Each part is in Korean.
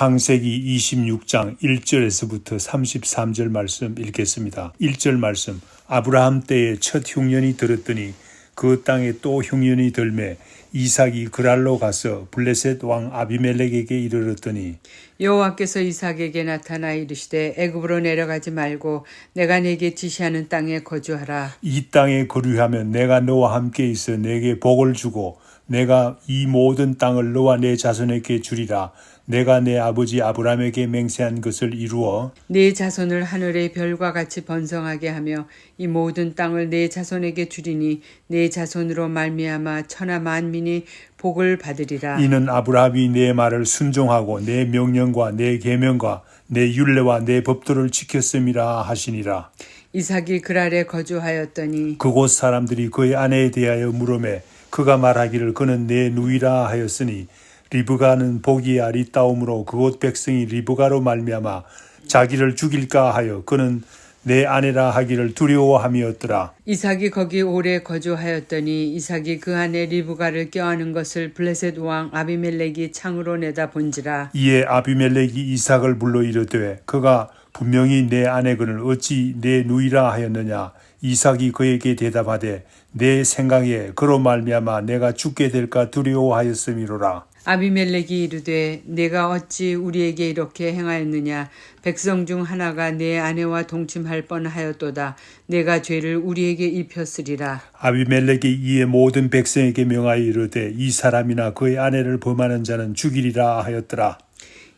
창세기 26장 1절에서부터 33절 말씀 읽겠습니다. 1절 말씀. 아브라함 때에 첫 흉년이 들었더니 그 땅에 또 흉년이 들매 이삭이 그랄로 가서 블레셋 왕 아비멜렉에게 이르렀더니 여호와께서 이삭에게 나타나 이르시되 애굽으로 내려가지 말고 내가 네게 지시하는 땅에 거주하라. 이 땅에 거류하면 내가 너와 함께 있어 내게 복을 주고 내가 이 모든 땅을 너와 내 자손에게 주리라. 내가 내 아버지 아브라함에게 맹세한 것을 이루어 네 자손을 하늘의 별과 같이 번성하게 하며 이 모든 땅을 네 자손에게 주리니 네 자손으로 말미암아 천하 만민이 복을 받으리라. 이는 아브라함이 내 말을 순종하고 내 명령과 내 계명과 내 율례와 내 법도를 지켰음이라 하시니라. 이삭이 그랄에 거주하였더니 그곳 사람들이 그의 아내에 대하여 물으매 그가 말하기를 그는 내 누이라 하였으니 리브가는 보기에 아리따움으로 그곳 백성이 리브가로 말미암아 자기를 죽일까 하여 그는 내 아내라 하기를 두려워함이었더라. 이삭이 거기 오래 거주하였더니 이삭이 그 안에 리브가를 껴안은 것을 블레셋 왕 아비멜렉이 창으로 내다 본지라. 이에 아비멜렉이 이삭을 불러 이르되 그가 분명히 내 아내거늘 어찌 내 누이라 하였느냐. 이삭이 그에게 대답하되 내 생각에 그로 말미암아 내가 죽게 될까 두려워하였음이로라. 아비멜렉이 이르되 내가 어찌 우리에게 이렇게 행하였느냐. 백성 중 하나가 내 아내와 동침할 뻔하였도다. 내가 죄를 우리에게 입혔으리라. 아비멜렉이 이에 모든 백성에게 명하여 이르되 이 사람이나 그의 아내를 범하는 자는 죽이리라 하였더라.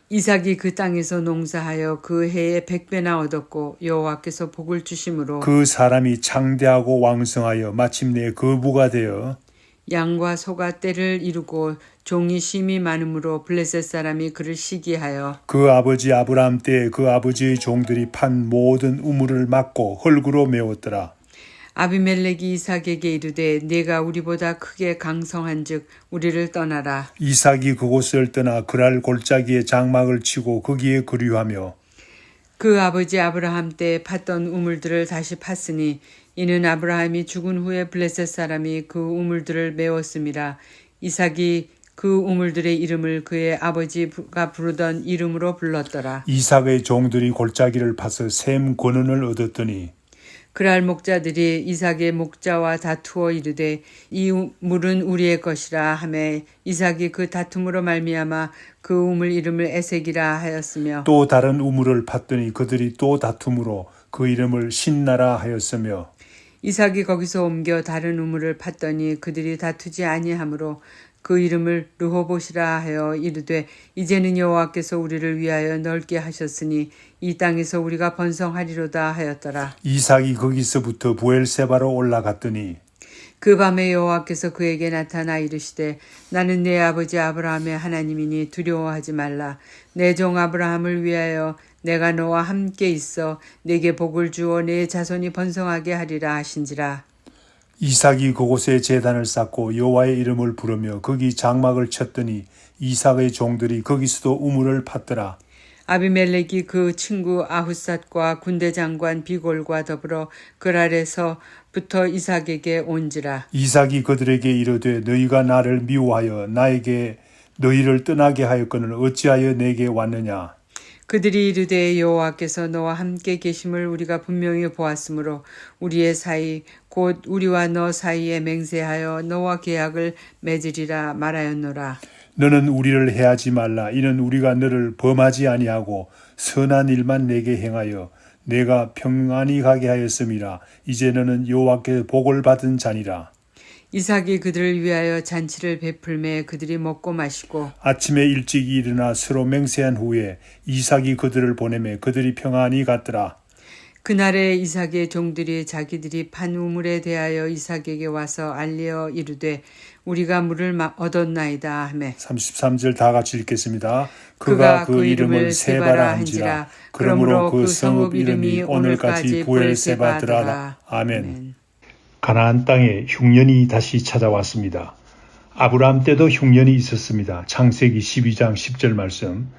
이삭이 그 땅에서 농사하여 그 해에 100배나 얻었고 여호와께서 복을 주심으로 그 사람이 창대하고 왕성하여 마침내 거부가 되어 양과 소가 떼를 이루고 종이 심이 많으므로 블레셋 사람이 그를 시기하여 그 아버지 아브라함 때에 그 아버지의 종들이 판 모든 우물을 막고 흙으로 메웠더라. 아비멜렉이 이삭에게 이르되 네가 우리보다 크게 강성한즉 우리를 떠나라. 이삭이 그곳을 떠나 그랄 골짜기에 장막을 치고 거기에 거류하며 그 아버지 아브라함 때 팠던 우물들을 다시 팠으니 이는 아브라함이 죽은 후에 블레셋 사람이 그 우물들을 메웠음이라. 이삭이 그 우물들의 이름을 그의 아버지가 부르던 이름으로 불렀더라. 이삭의 종들이 골짜기를 파서 샘 권은을 얻었더니 그랄 목자들이 이삭의 목자와 다투어 이르되 이 물은 우리의 것이라 하매 이삭이 그 다툼으로 말미암아 그 우물 이름을 에색이라 하였으며 또 다른 우물을 팠더니 그들이 또 다툼으로 그 이름을 신나라 하였으며 이삭이 거기서 옮겨 다른 우물을 팠더니 그들이 다투지 아니하므로 그 이름을 르호봇이라 하여 이르되 이제는 여호와께서 우리를 위하여 넓게 하셨으니 이 땅에서 우리가 번성하리로다 하였더라. 이삭이 거기서부터 부엘세바로 올라갔더니 그 밤에 여호와께서 그에게 나타나 이르시되 나는 내 아버지 아브라함의 하나님이니 두려워하지 말라. 내 종 아브라함을 위하여 내가 너와 함께 있어 내게 복을 주어 내 자손이 번성하게 하리라 하신지라. 이삭이 그곳에 제단을 쌓고 여호와의 이름을 부르며 거기 장막을 쳤더니 이삭의 종들이 거기서도 우물을 팠더라. 아비멜렉이 그 친구 아후삿과 군대 장관 비골과 더불어 그랄에서부터 이삭에게 온지라. 이삭이 그들에게 이르되 너희가 나를 미워하여 나에게 너희를 떠나게 하였거늘 어찌하여 내게 왔느냐. 그들이 이르되 여호와께서 너와 함께 계심을 우리가 분명히 보았으므로 우리의 사이 곧 우리와 너 사이에 맹세하여 너와 계약을 맺으리라 말하였노라. 너는 우리를 해하지 말라. 이는 우리가 너를 범하지 아니하고 선한 일만 내게 행하여 내가 평안히 가게 하였음이라. 이제 너는 여호와께 복을 받은 자니라. 이삭이 그들을 위하여 잔치를 베풀매 그들이 먹고 마시고 아침에 일찍 일어나 서로 맹세한 후에 이삭이 그들을 보내매 그들이 평안히 갔더라. 그날에 이삭의 종들이 자기들이 판 우물에 대하여 이삭에게 와서 알리어 이르되 우리가 물을 얻었나이다 하매 33절 다 같이 읽겠습니다. 그가 그 이름을 세바라 한지라. 그러므로 그 성읍 이름이 오늘까지 부엘세바더라. 아멘. 가나안 땅에 흉년이 다시 찾아왔습니다. 아브라함 때도 흉년이 있었습니다. 창세기 12장 10절 말씀.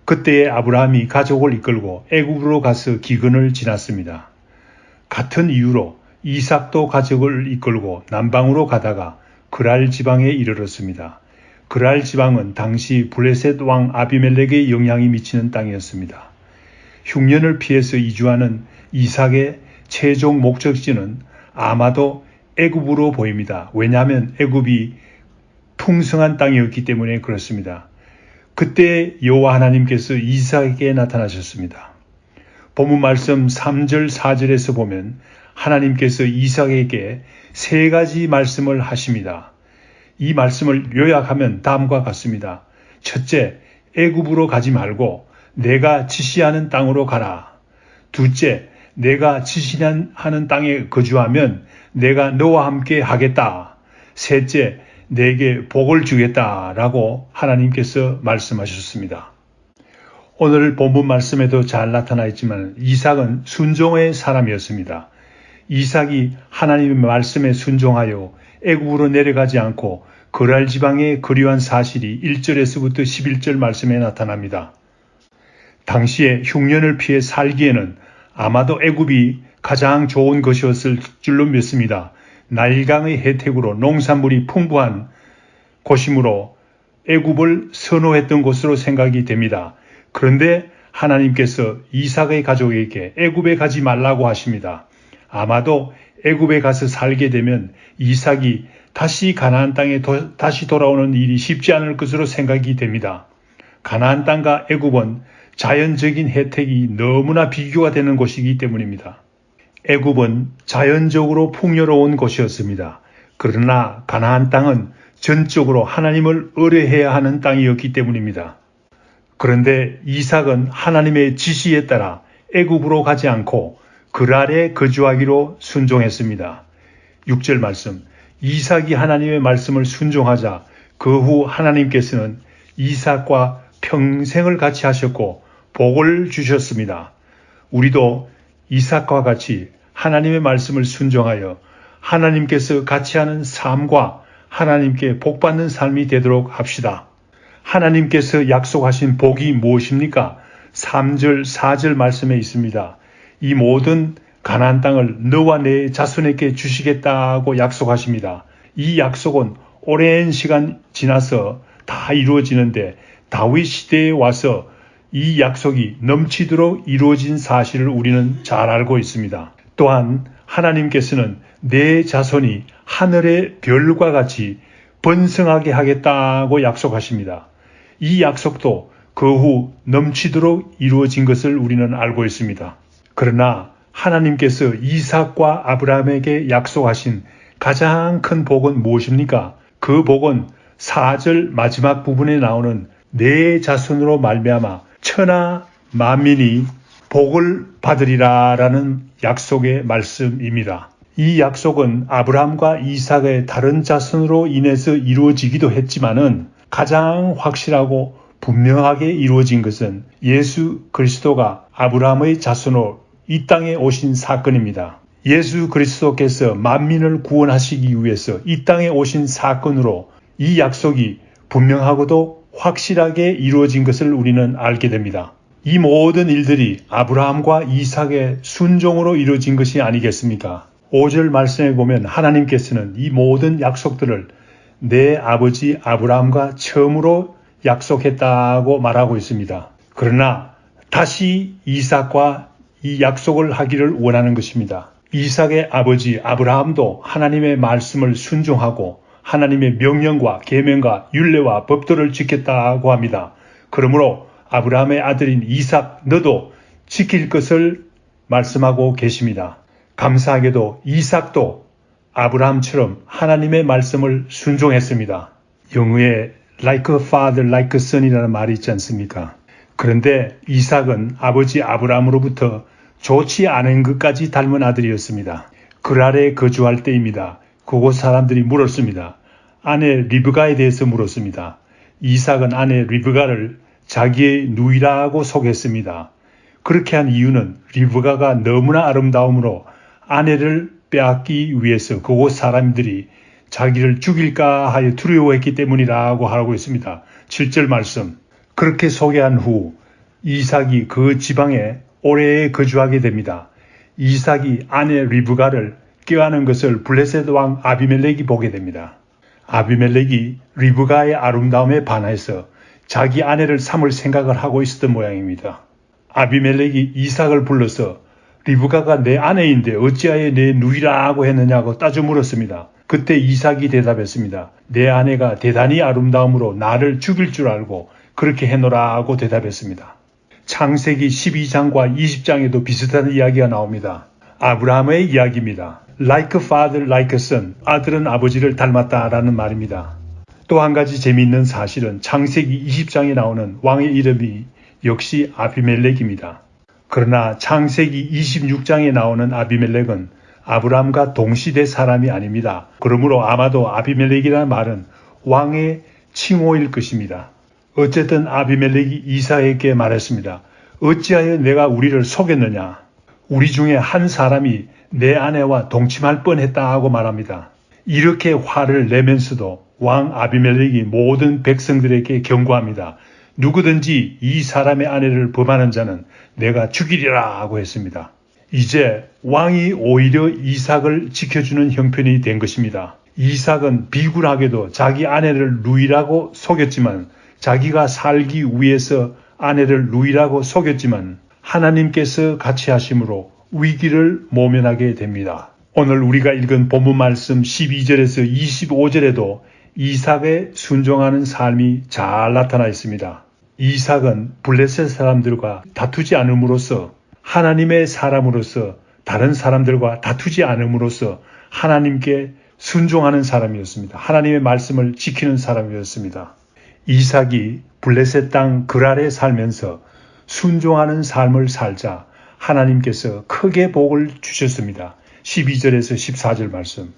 그때에 아브라함이 가족을 이끌고 애굽으로 가서 기근을 지났습니다. 같은 이유로 이삭도 가족을 이끌고 남방으로 가다가 그랄 지방에 이르렀습니다. 그랄 지방은 당시 블레셋 왕 아비멜렉의 영향이 미치는 땅이었습니다. 흉년을 피해서 이주하는 이삭의 최종 목적지는 아마도 애굽으로 보입니다. 왜냐하면 애굽이 풍성한 땅이었기 때문에 그렇습니다. 그때 여호와 하나님께서 이삭에게 나타나셨습니다. 본문 말씀 3절 4절에서 보면 하나님께서 이삭에게 3가지 말씀을 하십니다. 이 말씀을 요약하면 다음과 같습니다. 첫째, 애굽으로 가지 말고 내가 지시하는 땅으로 가라. 둘째, 내가 지시하는 땅에 거주하면 내가 너와 함께 하겠다. 셋째, 내게 복을 주겠다라고 하나님께서 말씀하셨습니다. 오늘 본문 말씀에도 잘 나타나 있지만 이삭은 순종의 사람이었습니다. 이삭이 하나님의 말씀에 순종하여 애굽으로 내려가지 않고 그랄 지방에 거류한 사실이 1절에서부터 11절 말씀에 나타납니다. 당시에 흉년을 피해 살기에는 아마도 애굽이 가장 좋은 것이었을 줄로 믿습니다. 나일강의 혜택으로 농산물이 풍부한 곳이므로 애굽을 선호했던 곳으로 생각이 됩니다. 그런데 하나님께서 이삭의 가족에게 애굽에 가지 말라고 하십니다. 아마도 애굽에 가서 살게 되면 이삭이 다시 가나안 땅에 다시 돌아오는 일이 쉽지 않을 것으로 생각이 됩니다. 가나안 땅과 애굽은 자연적인 혜택이 너무나 비교가 되는 곳이기 때문입니다. 애굽은 자연적으로 풍요로운 곳이었습니다. 그러나 가나안 땅은 전적으로 하나님을 의뢰해야 하는 땅이었기 때문입니다. 그런데 이삭은 하나님의 지시에 따라 애굽으로 가지 않고 그랄에 거주하기로 순종했습니다. 6절 말씀, 이삭이 하나님의 말씀을 순종하자 그 후 하나님께서는 이삭과 평생을 같이 하셨고 복을 주셨습니다. 우리도 이삭과 같이 하나님의 말씀을 순종하여 하나님께서 같이 하는 삶과 하나님께 복받는 삶이 되도록 합시다. 하나님께서 약속하신 복이 무엇입니까? 3절, 4절 말씀에 있습니다. 이 모든 가나안 땅을 너와 내 자손에게 주시겠다고 약속하십니다. 이 약속은 오랜 시간 지나서 다 이루어지는데 다윗 시대에 와서 이 약속이 넘치도록 이루어진 사실을 우리는 잘 알고 있습니다. 또한 하나님께서는 내 자손이 하늘의 별과 같이 번성하게 하겠다고 약속하십니다. 이 약속도 그 후 넘치도록 이루어진 것을 우리는 알고 있습니다. 그러나 하나님께서 이삭과 아브라함에게 약속하신 가장 큰 복은 무엇입니까? 그 복은 4절 마지막 부분에 나오는 내 자손으로 말미암아 천하 만민이 복을 받으리라 라는 약속의 말씀입니다. 이 약속은 아브라함과 이삭의 다른 자손으로 인해서 이루어지기도 했지만은 가장 확실하고 분명하게 이루어진 것은 예수 그리스도가 아브라함의 자손으로 이 땅에 오신 사건입니다. 예수 그리스도께서 만민을 구원하시기 위해서 이 땅에 오신 사건으로 이 약속이 분명하고도 확실하게 이루어진 것을 우리는 알게 됩니다. 이 모든 일들이 아브라함과 이삭의 순종으로 이루어진 것이 아니겠습니까? 5절 말씀에 보면 하나님께서는 이 모든 약속들을 내 아버지 아브라함과 처음으로 약속했다고 말하고 있습니다. 그러나 다시 이삭과 이 약속을 하기를 원하는 것입니다. 이삭의 아버지 아브라함도 하나님의 말씀을 순종하고 하나님의 명령과 계명과 율례와 법도를 지켰다고 합니다. 그러므로 아브라함의 아들인 이삭 너도 지킬 것을 말씀하고 계십니다. 감사하게도 이삭도 아브라함처럼 하나님의 말씀을 순종했습니다. 영어에 like a father, like a son이라는 말이 있지 않습니까? 그런데 이삭은 아버지 아브라함으로부터 좋지 않은 것까지 닮은 아들이었습니다. 그랄에 거주할 때입니다. 그곳 사람들이 물었습니다. 아내 리브가에 대해서 물었습니다. 이삭은 아내 리브가를 자기의 누이라고 소개했습니다. 그렇게 한 이유는 리브가가 너무나 아름다움으로 아내를 빼앗기 위해서 그곳 사람들이 자기를 죽일까 하여 두려워했기 때문이라고 하고 있습니다. 7절 말씀. 그렇게 소개한 후 이삭이 그 지방에 오래 거주하게 됩니다. 이삭이 아내 리브가를 껴안은 것을 블레셋 왕 아비멜렉이 보게 됩니다. 아비멜렉이 리브가의 아름다움에 반해서 자기 아내를 삼을 생각을 하고 있었던 모양입니다. 아비멜렉이 이삭을 불러서 리브가가 내 아내인데 어찌하여 내 누이라고 했느냐고 따져 물었습니다. 그때 이삭이 대답했습니다. 내 아내가 대단히 아름다움으로 나를 죽일 줄 알고 그렇게 해노라고 대답했습니다. 창세기 12장과 20장에도 비슷한 이야기가 나옵니다. 아브라함의 이야기입니다. Like father, like son. 아들은 아버지를 닮았다라는 말입니다. 또 한 가지 재미있는 사실은 창세기 20장에 나오는 왕의 이름이 역시 아비멜렉입니다. 그러나 창세기 26장에 나오는 아비멜렉은 아브라함과 동시대 사람이 아닙니다. 그러므로 아마도 아비멜렉이라는 말은 왕의 칭호일 것입니다. 어쨌든 아비멜렉이 이삭에게 말했습니다. 어찌하여 내가 우리를 속였느냐? 우리 중에 한 사람이 내 아내와 동침할 뻔했다 고 말합니다. 이렇게 화를 내면서도 왕 아비멜렉이 모든 백성들에게 경고합니다. 누구든지 이 사람의 아내를 범하는 자는 내가 죽이리라 하고 했습니다. 이제 왕이 오히려 이삭을 지켜주는 형편이 된 것입니다. 이삭은 비굴하게도 자기 아내를 루이라고 속였지만 자기가 살기 위해서 아내를 루이라고 속였지만 하나님께서 같이 하심으로 위기를 모면하게 됩니다. 오늘 우리가 읽은 본문 말씀 12절에서 25절에도 이삭의 순종하는 삶이 잘 나타나 있습니다. 이삭은 블레셋 사람들과 다투지 않음으로써 하나님의 사람으로서 다른 사람들과 다투지 않음으로써 하나님께 순종하는 사람이었습니다. 하나님의 말씀을 지키는 사람이었습니다. 이삭이 블레셋 땅 그랄에 살면서 순종하는 삶을 살자 하나님께서 크게 복을 주셨습니다. 12절에서 14절 말씀.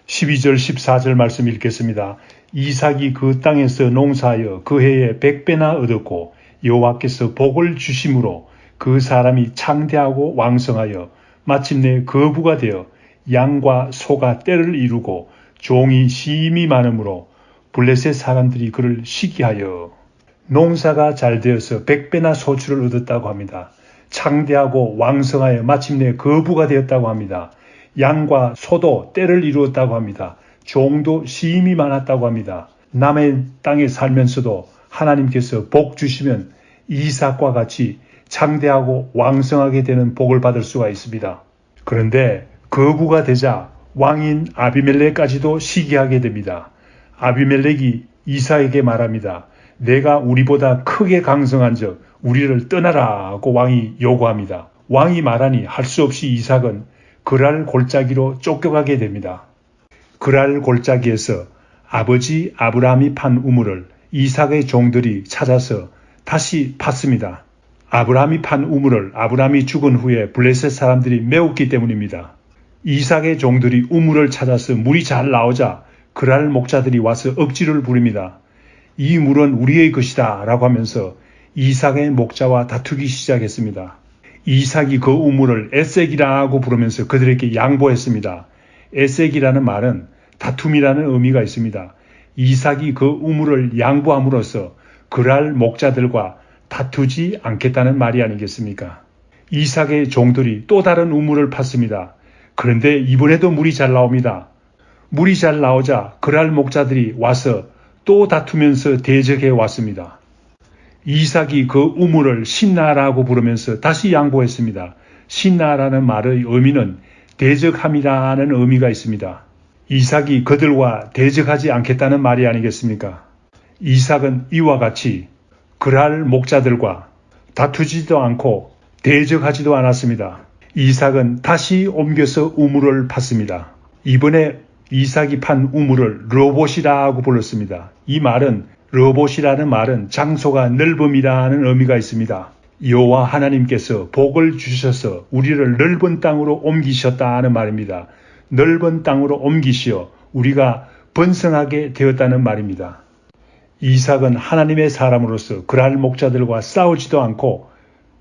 12절 14절 말씀 읽겠습니다. 이삭이 그 땅에서 농사하여 그 해에 100배나 얻었고 여호와께서 복을 주심으로 그 사람이 창대하고 왕성하여 마침내 거부가 되어 양과 소가 때를 이루고 종이 심히 많으므로 블레셋 사람들이 그를 시기하여 농사가 잘 되어서 100배나 소출을 얻었다고 합니다. 창대하고 왕성하여 마침내 거부가 되었다고 합니다. 양과 소도 때를 이루었다고 합니다. 종도 심히 많았다고 합니다. 남의 땅에 살면서도 하나님께서 복 주시면 이삭과 같이 창대하고 왕성하게 되는 복을 받을 수가 있습니다. 그런데 거부가 되자 왕인 아비멜렉까지도 시기하게 됩니다. 아비멜렉이 이삭에게 말합니다. 내가 우리보다 크게 강성한 적 우리를 떠나라 하고 왕이 요구합니다. 왕이 말하니 할 수 없이 이삭은 그랄 골짜기로 쫓겨가게 됩니다. 그랄 골짜기에서 아버지 아브라함이 판 우물을 이삭의 종들이 찾아서 다시 팠습니다. 아브라함이 판 우물을 아브라함이 죽은 후에 블레셋 사람들이 메웠기 때문입니다. 이삭의 종들이 우물을 찾아서 물이 잘 나오자 그랄 목자들이 와서 억지를 부립니다. 이 물은 우리의 것이다 라고 하면서 이삭의 목자와 다투기 시작했습니다. 이삭이 그 우물을 에색이라고 부르면서 그들에게 양보했습니다. 에색이라는 말은 다툼이라는 의미가 있습니다. 이삭이 그 우물을 양보함으로써 그랄 목자들과 다투지 않겠다는 말이 아니겠습니까? 이삭의 종들이 또 다른 우물을 팠습니다. 그런데 이번에도 물이 잘 나옵니다. 물이 잘 나오자 그랄 목자들이 와서 또 다투면서 대적해 왔습니다. 이삭이 그 우물을 신나라고 부르면서 다시 양보했습니다. 신나라는 말의 의미는 대적함이라는 의미가 있습니다. 이삭이 그들과 대적하지 않겠다는 말이 아니겠습니까? 이삭은 이와 같이 그랄 목자들과 다투지도 않고 대적하지도 않았습니다. 이삭은 다시 옮겨서 우물을 팠습니다. 이번에 이삭이 판 우물을 르봇이라고 불렀습니다. 이 말은 르봇이라는 말은 장소가 넓음이라는 의미가 있습니다. 여호와 하나님께서 복을 주셔서 우리를 넓은 땅으로 옮기셨다는 말입니다. 넓은 땅으로 옮기시어 우리가 번성하게 되었다는 말입니다. 이삭은 하나님의 사람으로서 그랄 목자들과 싸우지도 않고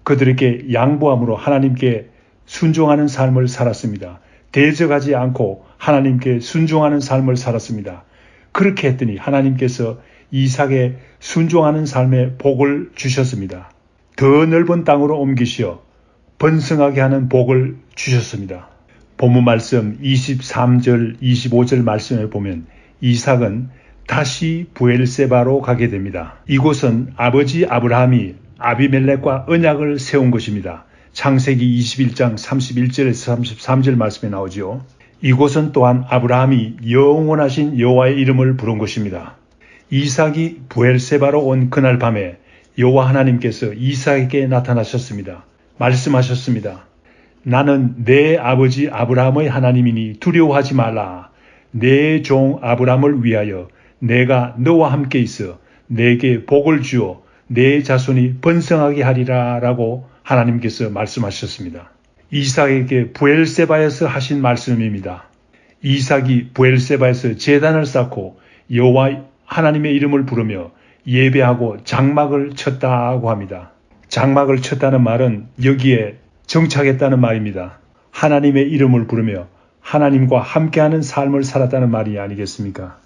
그들에게 양보함으로 하나님께 순종하는 삶을 살았습니다. 대적하지 않고 하나님께 순종하는 삶을 살았습니다. 그렇게 했더니 하나님께서 이삭의 순종하는 삶에 복을 주셨습니다. 더 넓은 땅으로 옮기시어 번성하게 하는 복을 주셨습니다. 본문 말씀 23절, 25절 말씀에 보면 이삭은 다시 부엘세바로 가게 됩니다. 이곳은 아버지 아브라함이 아비멜렉과 언약을 세운 것입니다. 창세기 21장 31절에서 33절 말씀에 나오죠. 이곳은 또한 아브라함이 영원하신 여호와의 이름을 부른 것입니다. 이삭이 부엘세바로 온 그날 밤에 여호와 하나님께서 이삭에게 나타나셨습니다. 말씀하셨습니다. 나는 내 아버지 아브라함의 하나님이니 두려워하지 말라. 내 종 아브라함을 위하여 내가 너와 함께 있어 내게 복을 주어 내 자손이 번성하게 하리라 라고 하나님께서 말씀하셨습니다. 이삭에게 부엘세바에서 하신 말씀입니다. 이삭이 부엘세바에서 제단을 쌓고 여호와 하나님의 이름을 부르며 예배하고 장막을 쳤다고 합니다. 장막을 쳤다는 말은 여기에 정착했다는 말입니다. 하나님의 이름을 부르며 하나님과 함께하는 삶을 살았다는 말이 아니겠습니까?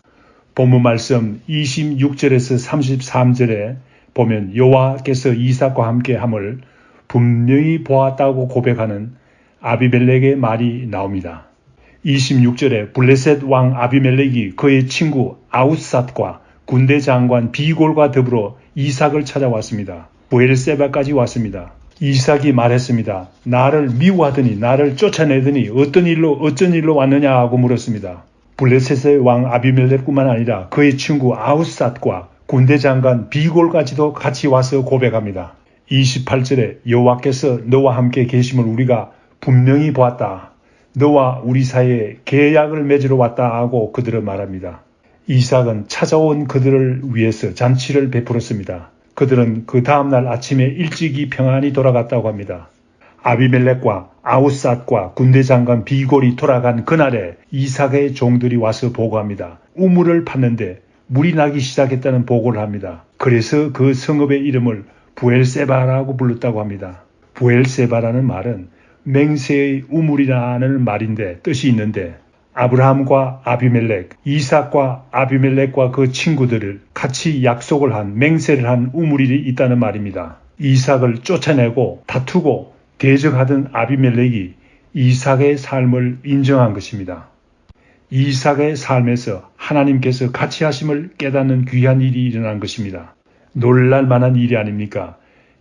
본문 말씀 26절에서 33절에 보면 여호와께서 이삭과 함께함을 분명히 보았다고 고백하는 아비멜렉의 말이 나옵니다. 26절에 블레셋 왕 아비멜렉이 그의 친구 아웃삿과 군대 장관 비골과 더불어 이삭을 찾아왔습니다. 부엘세바까지 왔습니다. 이삭이 말했습니다. 나를 미워하더니 나를 쫓아내더니 어쩐 일로 왔느냐 하고 물었습니다. 블레셋의 왕 아비멜렉뿐만 아니라 그의 친구 아웃삿과 군대 장관 비골까지도 같이 와서 고백합니다. 28절에 여호와께서 너와 함께 계심을 우리가 분명히 보았다. 너와 우리 사이에 계약을 맺으러 왔다 하고 그들은 말합니다. 이삭은 찾아온 그들을 위해서 잔치를 베풀었습니다. 그들은 그 다음날 아침에 일찍이 평안히 돌아갔다고 합니다. 아비멜렉과 아웃삿과 군대 장관 비골이 돌아간 그날에 이삭의 종들이 와서 보고합니다. 우물을 팠는데 물이 나기 시작했다는 보고를 합니다. 그래서 그 성읍의 이름을 부엘세바라고 불렀다고 합니다. 부엘세바라는 말은 맹세의 우물이라는 말인데 뜻이 있는데 아브라함과 아비멜렉, 이삭과 아비멜렉과 그 친구들을 같이 약속을 한 맹세를 한 우물이 있다는 말입니다. 이삭을 쫓아내고 다투고 대적하던 아비멜렉이 이삭의 삶을 인정한 것입니다. 이삭의 삶에서 하나님께서 같이 하심을 깨닫는 귀한 일이 일어난 것입니다. 놀랄 만한 일이 아닙니까?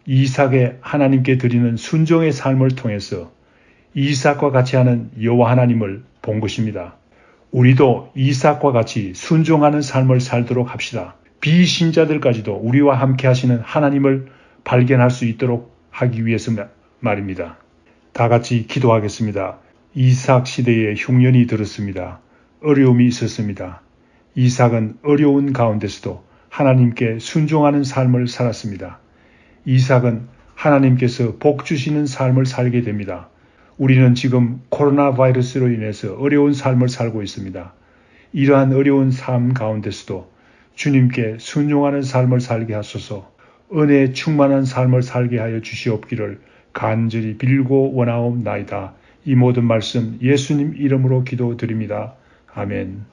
이삭의 하나님께 드리는 순종의 삶을 통해서 이삭과 같이 하는 여호와 하나님을 본 것입니다. 우리도 이삭과 같이 순종하는 삶을 살도록 합시다. 비신자들까지도 우리와 함께 하시는 하나님을 발견할 수 있도록 하기 위해서 말입니다. 다 같이 기도하겠습니다. 이삭 시대에 흉년이 들었습니다. 어려움이 있었습니다. 이삭은 어려운 가운데서도 하나님께 순종하는 삶을 살았습니다. 이삭은 하나님께서 복 주시는 삶을 살게 됩니다. 우리는 지금 코로나 바이러스로 인해서 어려운 삶을 살고 있습니다. 이러한 어려운 삶 가운데서도 주님께 순종하는 삶을 살게 하소서, 은혜에 충만한 삶을 살게 하여 주시옵기를 간절히 빌고 원하옵나이다. 이 모든 말씀 예수님 이름으로 기도드립니다. 아멘.